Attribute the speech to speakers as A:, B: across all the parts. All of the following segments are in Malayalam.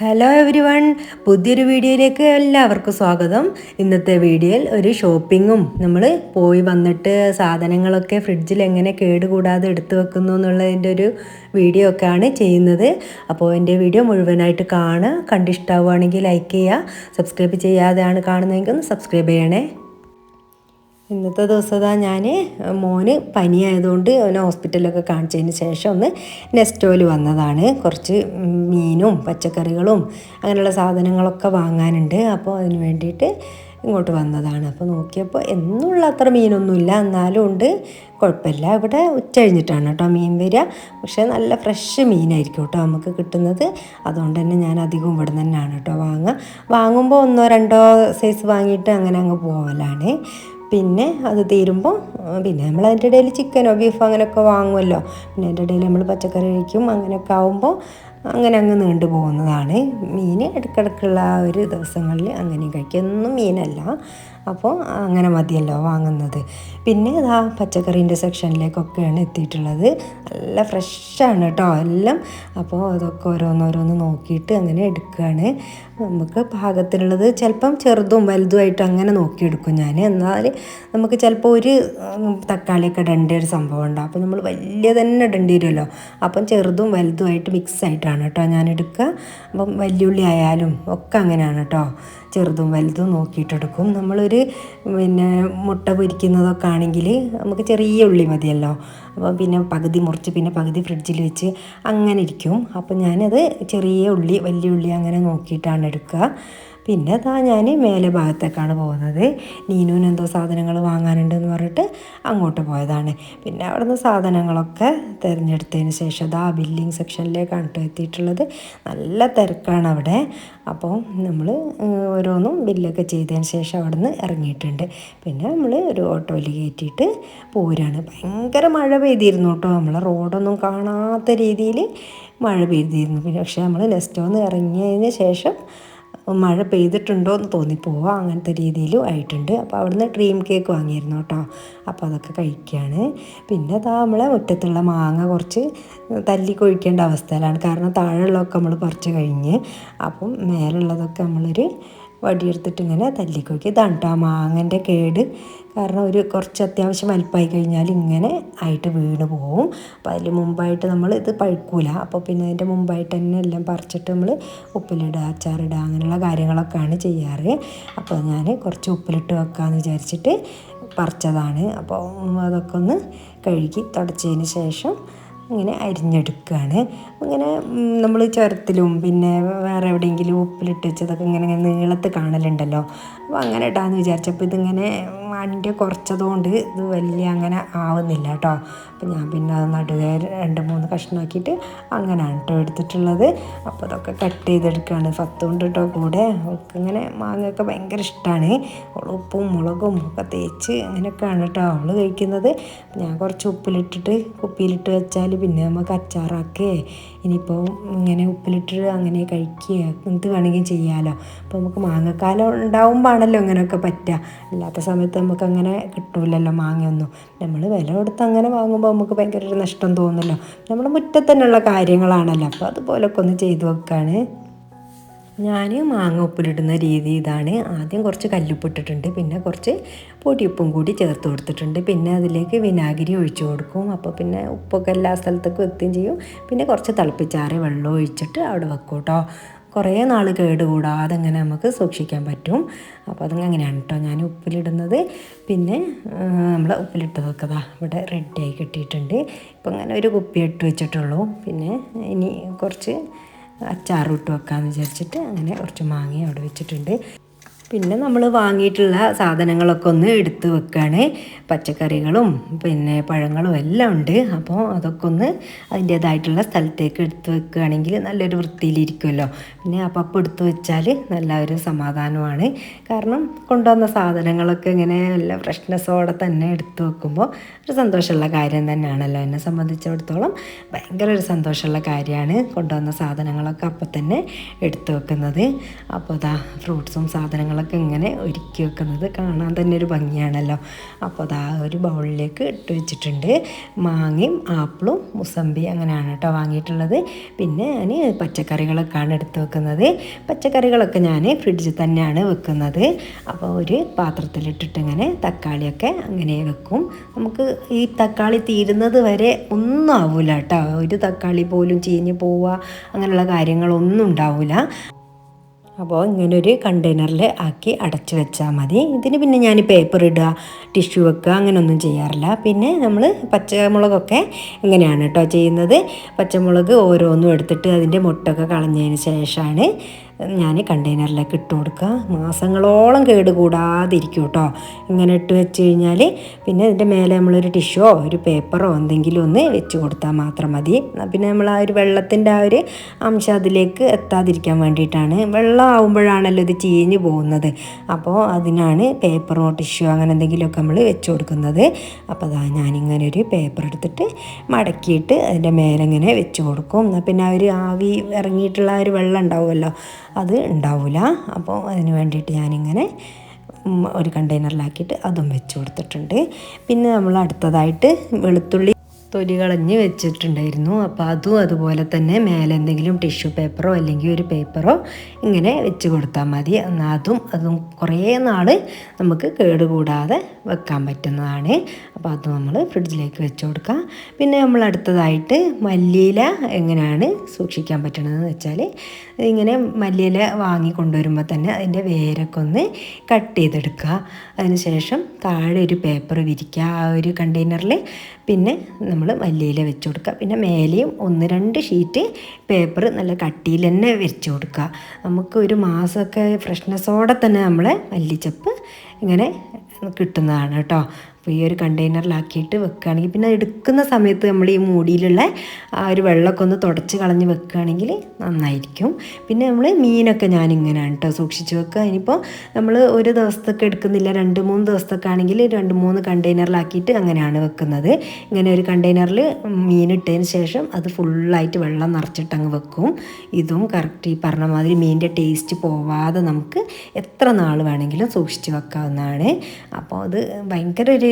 A: ഹലോ എവരി വൺ, പുതിയൊരു വീഡിയോയിലേക്ക് എല്ലാവർക്കും സ്വാഗതം. ഇന്നത്തെ വീഡിയോയിൽ ഒരു ഷോപ്പിങ്ങും നമ്മൾ പോയി വന്നിട്ട് സാധനങ്ങളൊക്കെ ഫ്രിഡ്ജിൽ എങ്ങനെ കേടുകൂടാതെ എടുത്തു വെക്കുന്നു എന്നുള്ളതിൻ്റെ ഒരു വീഡിയോ ഒക്കെയാണ് ചെയ്യുന്നത്. അപ്പോൾ എൻ്റെ വീഡിയോ മുഴുവനായിട്ട് കാണുക, കണ്ടിഷ്ടാവുകയാണെങ്കിൽ ലൈക്ക് ചെയ്യുക, സബ്സ്ക്രൈബ് ചെയ്യാതെയാണ് കാണുന്നതെങ്കിൽ ഒന്ന് സബ്സ്ക്രൈബ് ചെയ്യണേ. ഇന്നത്തെ ദിവസം ഞാൻ മോന് പനിയായതുകൊണ്ട് അവനെ ഹോസ്പിറ്റലിലൊക്കെ കാണിച്ചതിന് ശേഷം ഒന്ന് നെസ്റ്റോയിൽ വന്നതാണ്. കുറച്ച് മീനും പച്ചക്കറികളും അങ്ങനെയുള്ള സാധനങ്ങളൊക്കെ വാങ്ങാനുണ്ട്. അപ്പോൾ അതിന് വേണ്ടിയിട്ട് ഇങ്ങോട്ട് വന്നതാണ്. അപ്പോൾ നോക്കിയപ്പോൾ എന്നുള്ള അത്ര മീനൊന്നുമില്ല, എന്നാലും ഉണ്ട്, കുഴപ്പമില്ല. ഇവിടെ ഉച്ച കഴിഞ്ഞിട്ടാണ് കേട്ടോ മീൻ വരിക. പക്ഷേ നല്ല ഫ്രഷ് മീനായിരിക്കും കേട്ടോ നമുക്ക് കിട്ടുന്നത്. അതുകൊണ്ട് തന്നെ ഞാൻ അധികം ഇവിടെ തന്നെയാണ് കേട്ടോ വാങ്ങുമ്പോൾ ഒന്നോ രണ്ടോ സൈസ് വാങ്ങിയിട്ട് അങ്ങനെ അങ്ങ് പോകലാണ്. പിന്നെ അത് തീരുമ്പോൾ പിന്നെ നമ്മൾ അതിൻ്റെ ഇടയിൽ ചിക്കനോ ബീഫോ അങ്ങനെയൊക്കെ വാങ്ങുമല്ലോ. പിന്നെ അതിൻ്റെ ഇടയിൽ നമ്മൾ പച്ചക്കറി കഴിക്കും. അങ്ങനെയൊക്കെ ആകുമ്പോൾ അങ്ങനെ അങ്ങ് നീണ്ടു പോകുന്നതാണ്. മീൻ ഇടയ്ക്കിടയ്ക്കുള്ള ആ ഒരു ദിവസങ്ങളിൽ അങ്ങനെ കഴിക്കും. എന്നും മീനല്ല, അപ്പോൾ അങ്ങനെ മതിയല്ലോ വാങ്ങുന്നത്. പിന്നെ ഇതാ പച്ചക്കറീൻ്റെ സെക്ഷനിലേക്കൊക്കെയാണ് എത്തിയിട്ടുള്ളത്. നല്ല ഫ്രഷാണ് കേട്ടോ എല്ലാം. അപ്പോൾ അതൊക്കെ ഓരോന്നോരോന്ന് നോക്കിയിട്ട് അങ്ങനെ എടുക്കുകയാണ്. നമുക്ക് പാകത്തിനുള്ളത് ചിലപ്പം ചെറുതും വലുതുമായിട്ട് അങ്ങനെ നോക്കിയെടുക്കും ഞാൻ. എന്നാൽ നമുക്ക് ചിലപ്പോൾ ഒരു തക്കാളിയൊക്കെ ഇടേണ്ട ഒരു സംഭവം ഉണ്ടാകും. അപ്പോൾ നമ്മൾ വലിയ തന്നെ ഇടേണ്ടി വരുമല്ലോ. അപ്പം ചെറുതും വലുതുമായിട്ട് മിക്സ് ആയിട്ടാണ് കേട്ടോ ഞാൻ എടുക്കുക. അപ്പം വലിയുള്ളി ആയാലും ഒക്കെ അങ്ങനെയാണ് കേട്ടോ, ചെറുതും വലുതും നോക്കിയിട്ടെടുക്കും. നമ്മളൊരു പിന്നെ മുട്ട പൊരിക്കുന്നതൊക്കെ ആണെങ്കിൽ നമുക്ക് ചെറിയ ഉള്ളി മതിയല്ലോ. അപ്പോൾ പിന്നെ പകുതി മുറിച്ച് പിന്നെ പകുതി ഫ്രിഡ്ജിൽ വെച്ച് അങ്ങനെ ഇരിക്കും. അപ്പോൾ ഞാനത് ചെറിയ ഉള്ളി വലിയ ഉള്ളി അങ്ങനെ നോക്കിയിട്ടാണ് എടുക്കുക. പിന്നെ അതാ ഞാൻ മേലെ ഭാഗത്തേക്കാണ് പോകുന്നത്. നീനുവിന് എന്തോ സാധനങ്ങൾ വാങ്ങാനുണ്ടെന്ന് പറഞ്ഞിട്ട് അങ്ങോട്ട് പോയതാണ്. പിന്നെ അവിടെ നിന്ന് സാധനങ്ങളൊക്കെ തിരഞ്ഞെടുത്തതിന് ശേഷം അതാ ബില്ലിങ് സെക്ഷനിലേക്കാണ് കേട്ടോ എത്തിയിട്ടുള്ളത്. നല്ല തിരക്കാണ് അവിടെ. അപ്പോൾ നമ്മൾ ഓരോന്നും ബില്ലൊക്കെ ചെയ്തതിന് ശേഷം അവിടെ നിന്ന് ഇറങ്ങിയിട്ടുണ്ട്. പിന്നെ നമ്മൾ ഒരു ഓട്ടോയിൽ കയറ്റിയിട്ട് പോരാണ്. ഭയങ്കര മഴ പെയ്തിരുന്നു കേട്ടോ. നമ്മളെ റോഡൊന്നും കാണാത്ത രീതിയിൽ മഴ പെയ്തിരുന്നു. പിന്നെ പക്ഷേ നമ്മൾ നെസ്റ്റോന്ന് ഇറങ്ങിയതിന് ശേഷം മഴ പെയ്തിട്ടുണ്ടോ എന്ന് തോന്നിപ്പോവുക, അങ്ങനത്തെ രീതിയിലും ആയിട്ടുണ്ട്. അപ്പോൾ അവിടുന്ന് ഡ്രീം കേക്ക് വാങ്ങിയിരുന്നു കേട്ടോ. അപ്പോൾ അതൊക്കെ കഴിക്കുകയാണ്. പിന്നെ അതാ നമ്മളെ മുറ്റത്തുള്ള മാങ്ങ കുറച്ച് തല്ലി കൊഴിക്കേണ്ട അവസ്ഥയിലാണ്. കാരണം താഴെയുള്ളതൊക്കെ നമ്മൾ പറിച്ച് കഴിഞ്ഞ്, അപ്പം മേലുള്ളതൊക്കെ നമ്മളൊരു വടിയെടുത്തിട്ട് ഇങ്ങനെ തല്ലിക്കൊഴിക്കും. ഇതാണ് കേട്ടോ മാങ്ങൻ്റെ കേട്. കാരണം ഒരു കുറച്ച് അത്യാവശ്യം വലിപ്പമായി കഴിഞ്ഞാൽ ഇങ്ങനെ ആയിട്ട് വീണ് പോവും. അപ്പോൾ അതിൽ മുമ്പായിട്ട് നമ്മൾ ഇത് പഴുക്കൂല. അപ്പോൾ പിന്നെ അതിൻ്റെ മുമ്പായിട്ട് തന്നെ എല്ലാം പറിച്ചിട്ട് നമ്മൾ ഉപ്പിലിടുക, അച്ചാറിടുക, അങ്ങനെയുള്ള കാര്യങ്ങളൊക്കെയാണ് ചെയ്യാറ്. അപ്പോൾ ഞാൻ കുറച്ച് ഉപ്പിലിട്ട് വെക്കാമെന്ന് വിചാരിച്ചിട്ട് പറിച്ചതാണ്. അപ്പോൾ അതൊക്കെ ഒന്ന് കഴുകി തുടച്ചതിന് ശേഷം ഇങ്ങനെ അരിഞ്ഞെടുക്കുകയാണ്. അങ്ങനെ നമ്മൾ ചുരത്തിലും പിന്നെ വേറെ എവിടെയെങ്കിലും ഉപ്പിലിട്ട് വെച്ചതൊക്കെ ഇങ്ങനെ നീളത്ത് കാണലുണ്ടല്ലോ. അപ്പോൾ അങ്ങനെ ഇടാമെന്ന് വിചാരിച്ചപ്പോൾ ഇതിങ്ങനെ വണ്ടി കുറച്ചതുകൊണ്ട് ഇത് വലിയ അങ്ങനെ ആവുന്നില്ല കേട്ടോ. അപ്പോൾ ഞാൻ പിന്നെ അത് നടുവേ 2-3 കഷ്ണമാക്കിയിട്ട് അങ്ങനെയാണ് കേട്ടോ എടുത്തിട്ടുള്ളത്. അപ്പോൾ അതൊക്കെ കട്ട് ചെയ്തെടുക്കുകയാണ്. ഫത്തുകൊണ്ട് കേട്ടോ കൂടെ. അവൾക്ക് ഇങ്ങനെ മാങ്ങയൊക്കെ ഭയങ്കര ഇഷ്ടമാണ്. അവൾ ഉപ്പും മുളകും ഒക്കെ തേച്ച് അങ്ങനെയൊക്കെയാണ് കേട്ടോ അവൾ കഴിക്കുന്നത്. ഞാൻ കുറച്ച് ഉപ്പിലിട്ടിട്ട് കുപ്പിയിലിട്ട് വെച്ചാൽ പിന്നെ നമുക്ക് അച്ചാറാക്കേ ഇനിയിപ്പോൾ ഇങ്ങനെ ഉപ്പിലിട്ട് അങ്ങനെ കഴിക്കുക എന്ത് വേണമെങ്കിലും ചെയ്യാമല്ലോ. അപ്പോൾ നമുക്ക് മാങ്ങക്കാലം ഉണ്ടാവുമ്പോഴാണല്ലോ ഇങ്ങനെയൊക്കെ പറ്റുക. അല്ലാത്ത സമയത്ത് നമുക്ക് അങ്ങനെ കിട്ടൂലല്ലോ മാങ്ങയൊന്നും. നമ്മൾ വില കൊടുത്ത് അങ്ങനെ വാങ്ങുമ്പോൾ നമുക്ക് ഭയങ്കര ഒരു നഷ്ടം തോന്നുമല്ലോ. നമ്മുടെ മുറ്റത്ത് തന്നെയുള്ള കാര്യങ്ങളാണല്ലോ. അപ്പോൾ അതുപോലൊക്കെ ഒന്ന് ചെയ്തു വെക്കുകയാണ്. ഞാൻ മാങ്ങ ഉപ്പിലിടുന്ന രീതി ഇതാണ്. ആദ്യം കുറച്ച് കല്ലുപ്പിട്ടിട്ടുണ്ട്, പിന്നെ കുറച്ച് പൊടിയുപ്പും കൂടി ചേർത്ത് കൊടുത്തിട്ടുണ്ട്. പിന്നെ അതിലേക്ക് വിനാഗിരി ഒഴിച്ചു കൊടുക്കും. അപ്പോൾ പിന്നെ ഉപ്പൊക്കെ എല്ലാ സ്ഥലത്തേക്കും എത്തുകയും ചെയ്യും. പിന്നെ കുറച്ച് തിളപ്പിച്ചാറിയ വെള്ളം ഒഴിച്ചിട്ട് അവിടെ വെക്കും കേട്ടോ. കുറേ നാൾ കേടുകൂടാതെ അങ്ങനെ നമുക്ക് സൂക്ഷിക്കാൻ പറ്റും. അപ്പോൾ അതങ്ങനെയാണ് കേട്ടോ ഞാൻ ഉപ്പിലിടുന്നത്. പിന്നെ നമ്മൾ ഉപ്പിലിട്ടതൊക്കെ ഇവിടെ റെഡിയായി കിട്ടിയിട്ടുണ്ട്. ഇപ്പം ഇങ്ങനെ ഒരു കുപ്പി ഇട്ട് വെച്ചിട്ടുള്ളൂ. പിന്നെ ഇനി കുറച്ച് അച്ചാറും ഇട്ട് വെക്കാമെന്ന് വിചാരിച്ചിട്ട് അങ്ങനെ കുറച്ച് മാങ്ങ അവിടെ വെച്ചിട്ടുണ്ട്. പിന്നെ നമ്മൾ വാങ്ങിയിട്ടുള്ള സാധനങ്ങളൊക്കെ ഒന്ന് എടുത്ത് വെക്കുകയാണ്. പച്ചക്കറികളും പിന്നെ പഴങ്ങളും എല്ലാം ഉണ്ട്. അപ്പോൾ അതൊക്കെ ഒന്ന് അതിൻ്റേതായിട്ടുള്ള സ്ഥലത്തേക്ക് എടുത്ത് വെക്കുകയാണെങ്കിൽ നല്ലൊരു വൃത്തിയിലിരിക്കുമല്ലോ. പിന്നെ അപ്പം എടുത്ത് വെച്ചാൽ നല്ല ഒരു സമാധാനമാണ്. കാരണം കൊണ്ടുവന്ന സാധനങ്ങളൊക്കെ ഇങ്ങനെ നല്ല ഫ്രഷ്നെസ്സോടെ തന്നെ എടുത്ത് വെക്കുമ്പോൾ ഒരു സന്തോഷമുള്ള കാര്യം തന്നെയാണല്ലോ. എന്നെ സംബന്ധിച്ചിടത്തോളം ഭയങ്കര ഒരു സന്തോഷമുള്ള കാര്യമാണ് കൊണ്ടുവന്ന സാധനങ്ങളൊക്കെ അപ്പം തന്നെ എടുത്ത് വെക്കുന്നത്. അപ്പോൾ ഫ്രൂട്ട്സും സാധനങ്ങളും സാധനങ്ങളൊക്കെ ഇങ്ങനെ ഒരുക്കി വെക്കുന്നത് കാണാൻ തന്നെ ഒരു ഭംഗിയാണല്ലോ. അപ്പോൾ അതാ ഒരു ബൗളിലേക്ക് ഇട്ട് വെച്ചിട്ടുണ്ട്. മാങ്ങയും ആപ്പിളും മുസമ്പി അങ്ങനെയാണ് കേട്ടോ വാങ്ങിയിട്ടുള്ളത്. പിന്നെ ഞാൻ പച്ചക്കറികളൊക്കെയാണ് എടുത്ത് വെക്കുന്നത്. പച്ചക്കറികളൊക്കെ ഞാൻ ഫ്രിഡ്ജിൽ തന്നെയാണ് വെക്കുന്നത്. അപ്പോൾ ഒരു പാത്രത്തിലിട്ടിട്ട് ഇങ്ങനെ തക്കാളിയൊക്കെ അങ്ങനെ വെക്കും. നമുക്ക് ഈ തക്കാളി തീരുന്നത് വരെ ഒന്നും ആവില്ല കേട്ടോ. ഒരു തക്കാളി പോലും ചീഞ്ഞ് പോവുക അങ്ങനെയുള്ള കാര്യങ്ങളൊന്നും ഉണ്ടാവില്ല. അപ്പോൾ ഇങ്ങനൊരു കണ്ടെയ്നറിൽ ആക്കി അടച്ച് വെച്ചാൽ മതി. ഇതിന് പിന്നെ ഞാൻ പേപ്പർ ഇടുക, ടിഷ്യൂ വെക്കുക അങ്ങനെയൊന്നും ചെയ്യാറില്ല. പിന്നെ നമ്മൾ പച്ചമുളകൊക്കെ ഇങ്ങനെയാണ് കേട്ടോ ചെയ്യുന്നത്. പച്ചമുളക് ഓരോന്നും എടുത്തിട്ട് അതിൻ്റെ മുട്ടൊക്കെ കളഞ്ഞതിന് ശേഷമാണ് ഞാൻ കണ്ടെയ്നറിലേക്ക് ഇട്ട് കൊടുക്കുക. മാസങ്ങളോളം കേടുകൂടാതിരിക്കും കേട്ടോ ഇങ്ങനെ ഇട്ട് വെച്ച് കഴിഞ്ഞാൽ. പിന്നെ ഇതിൻ്റെ മേലെ നമ്മളൊരു ടിഷ്യോ ഒരു പേപ്പറോ എന്തെങ്കിലും ഒന്ന് വെച്ച് കൊടുത്താൽ മാത്രം മതി. പിന്നെ നമ്മൾ ആ ഒരു വെള്ളത്തിൻ്റെ ആ ഒരു അംശം അതിലേക്ക് എത്താതിരിക്കാൻ വേണ്ടിയിട്ടാണ്. വെള്ളം ആവുമ്പോഴാണല്ലോ ഇത് ചീഞ്ഞ് പോകുന്നത്. അപ്പോൾ അതിനാണ് പേപ്പറോ ടിഷ്യോ അങ്ങനെ എന്തെങ്കിലുമൊക്കെ നമ്മൾ വെച്ച് കൊടുക്കുന്നത്. അപ്പോൾ അതാ ഞാനിങ്ങനെ ഒരു പേപ്പർ എടുത്തിട്ട് മടക്കിയിട്ട് അതിൻ്റെ മേലെ ഇങ്ങനെ വെച്ച് കൊടുക്കും. പിന്നെ ആ ഒരു ആവി ഇറങ്ങിയിട്ടുള്ള ആ ഒരു വെള്ളം ഉണ്ടാവുമല്ലോ, അത് ഉണ്ടാവില്ല. അപ്പോൾ അതിന് വേണ്ടിയിട്ട് ഞാനിങ്ങനെ ഒരു കണ്ടെയ്നറിലാക്കിയിട്ട് അതും വെച്ച് കൊടുത്തിട്ടുണ്ട്. പിന്നെ നമ്മൾ അടുത്തതായിട്ട് വെളുത്തുള്ളി തൊലി കളഞ്ഞ് വെച്ചിട്ടുണ്ടായിരുന്നു. അപ്പോൾ അതും അതുപോലെ തന്നെ മേലെ എന്തെങ്കിലും ടിഷ്യൂ പേപ്പറോ അല്ലെങ്കിൽ ഒരു പേപ്പറോ ഇങ്ങനെ വെച്ച് കൊടുത്താൽ മതി. എന്നാൽ അതും കുറേ നാൾ നമുക്ക് കേടുകൂടാതെ വെക്കാൻ പറ്റുന്നതാണ്. അപ്പോൾ അത് നമ്മൾ ഫ്രിഡ്ജിലേക്ക് വെച്ച് കൊടുക്കാം. പിന്നെ നമ്മൾ അടുത്തതായിട്ട് മല്ലിയില എങ്ങനെയാണ് സൂക്ഷിക്കാൻ പറ്റണതെന്ന് വെച്ചാൽ, ഇങ്ങനെ മല്ലിയില വാങ്ങി കൊണ്ടുവരുമ്പോൾ തന്നെ അതിൻ്റെ വേരൊക്കെ ഒന്ന് കട്ട് ചെയ്തെടുക്കുക. അതിന് ശേഷം താഴെ ഒരു പേപ്പർ വിരിക്കുക ആ ഒരു കണ്ടെയ്നറിൽ. പിന്നെ നമ്മൾ മല്ലിയില വെച്ച് കൊടുക്കുക. പിന്നെ മേലെയും 1-2 ഷീറ്റ് പേപ്പർ നല്ല കട്ടിയിൽ തന്നെ വെച്ച് കൊടുക്കുക. നമുക്ക് ഒരു മാസമൊക്കെ ഫ്രഷ്നെസ്സോടെ തന്നെ നമ്മളെ മല്ലിച്ചപ്പ് ഇങ്ങനെ കിട്ടുന്നതാണ് കേട്ടോ. അപ്പോൾ ഈ ഒരു കണ്ടെയ്നറിലാക്കിയിട്ട് വെക്കുകയാണെങ്കിൽ, പിന്നെ എടുക്കുന്ന സമയത്ത് നമ്മൾ ഈ മൂടിയിലുള്ള ആ ഒരു വെള്ളമൊക്കെ ഒന്ന് തുടച്ച് കളഞ്ഞ് വെക്കുകയാണെങ്കിൽ നന്നായിരിക്കും. പിന്നെ നമ്മൾ മീനൊക്കെ ഞാനിങ്ങനെയാണ് കേട്ടോ സൂക്ഷിച്ച് വെക്കുക. ഇനിയിപ്പോൾ നമ്മൾ ഒരു ദിവസത്തൊക്കെ എടുക്കുന്നില്ല, 2-3 ദിവസത്തൊക്കെ ആണെങ്കിൽ 2-3 കണ്ടെയ്നറിലാക്കിയിട്ട് അങ്ങനെയാണ് വെക്കുന്നത്. ഇങ്ങനെ ഒരു കണ്ടെയ്നറിൽ മീനിട്ടതിന് ശേഷം അത് ഫുള്ളായിട്ട് വെള്ളം നിറച്ചിട്ട് അങ്ങ് വെക്കും. ഇതും കറക്റ്റ് ഈ പറഞ്ഞ മാതിരി മീനിൻ്റെ ടേസ്റ്റ് പോവാതെ നമുക്ക് എത്ര നാൾ വേണമെങ്കിലും സൂക്ഷിച്ച് വെക്കാവുന്നതാണ്. അപ്പോൾ അത് ഭയങ്കര ഒരു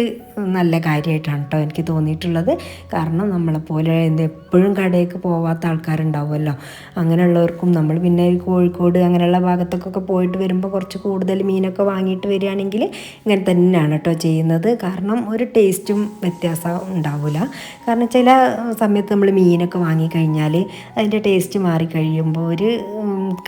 A: നല്ല കാര്യമായിട്ടാണ് കേട്ടോ എനിക്ക് തോന്നിയിട്ടുള്ളത്. കാരണം നമ്മളെപ്പോലെ എപ്പോഴും കടയിലേക്ക് പോവാത്ത ആൾക്കാരുണ്ടാവുമല്ലോ. അങ്ങനെയുള്ളവർക്കും നമ്മൾ പിന്നെ കോഴിക്കോട് അങ്ങനെയുള്ള ഭാഗത്തൊക്കെ പോയിട്ട് വരുമ്പോൾ കുറച്ച് കൂടുതൽ മീനൊക്കെ വാങ്ങിയിട്ട് വരികയാണെങ്കിൽ ഇങ്ങനെ തന്നെയാണ് കേട്ടോ ചെയ്യുന്നത്. കാരണം ഒരു ടേസ്റ്റും വ്യത്യാസം ഉണ്ടാവില്ല. കാരണം ചില സമയത്ത് നമ്മൾ മീനൊക്കെ വാങ്ങിക്കഴിഞ്ഞാൽ അതിൻ്റെ ടേസ്റ്റ് മാറിക്കഴിയുമ്പോൾ ഒരു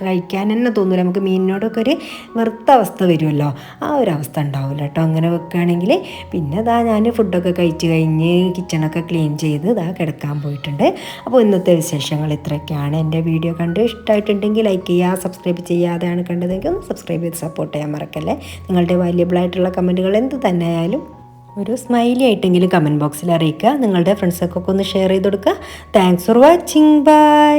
A: കഴിക്കാൻ തന്നെ തോന്നില്ല. നമുക്ക് മീനിനോടൊക്കെ ഒരു വെറുത്ത അവസ്ഥ വരുമല്ലോ, ആ ഒരു അവസ്ഥ ഉണ്ടാവില്ല കേട്ടോ അങ്ങനെ വെക്കുകയാണെങ്കിൽ. പിന്നെ ഇതാ ഞാൻ ഫുഡൊക്കെ കഴിച്ച് കഴിഞ്ഞ് കിച്ചണൊക്കെ ക്ലീൻ ചെയ്ത് ഇതാ കിടക്കാൻ പോയിട്ടുണ്ട്. അപ്പോൾ ഇന്നത്തെ വിശേഷങ്ങൾ ഇത്രയൊക്കെയാണ്. എൻ്റെ വീഡിയോ കണ്ട് ഇഷ്ടമായിട്ടുണ്ടെങ്കിൽ ലൈക്ക് ചെയ്യുക, സബ്സ്ക്രൈബ് ചെയ്യാതെയാണ് കണ്ടതെങ്കിൽ ഒന്ന് സബ്സ്ക്രൈബ് ചെയ്ത് സപ്പോർട്ട് ചെയ്യാൻ മറക്കല്ലേ. നിങ്ങളുടെ വാല്യബിളായിട്ടുള്ള കമൻറ്റുകൾ എന്ത് തന്നെ ആയാലും ഒരു സ്മൈലി ആയിട്ടെങ്കിലും കമൻറ്റ് ബോക്സിൽ അറിയിക്കുക. നിങ്ങളുടെ ഫ്രണ്ട്സൊക്കെ ഒന്ന് ഷെയർ ചെയ്ത് കൊടുക്കുക. Thanks for watching. ബൈ.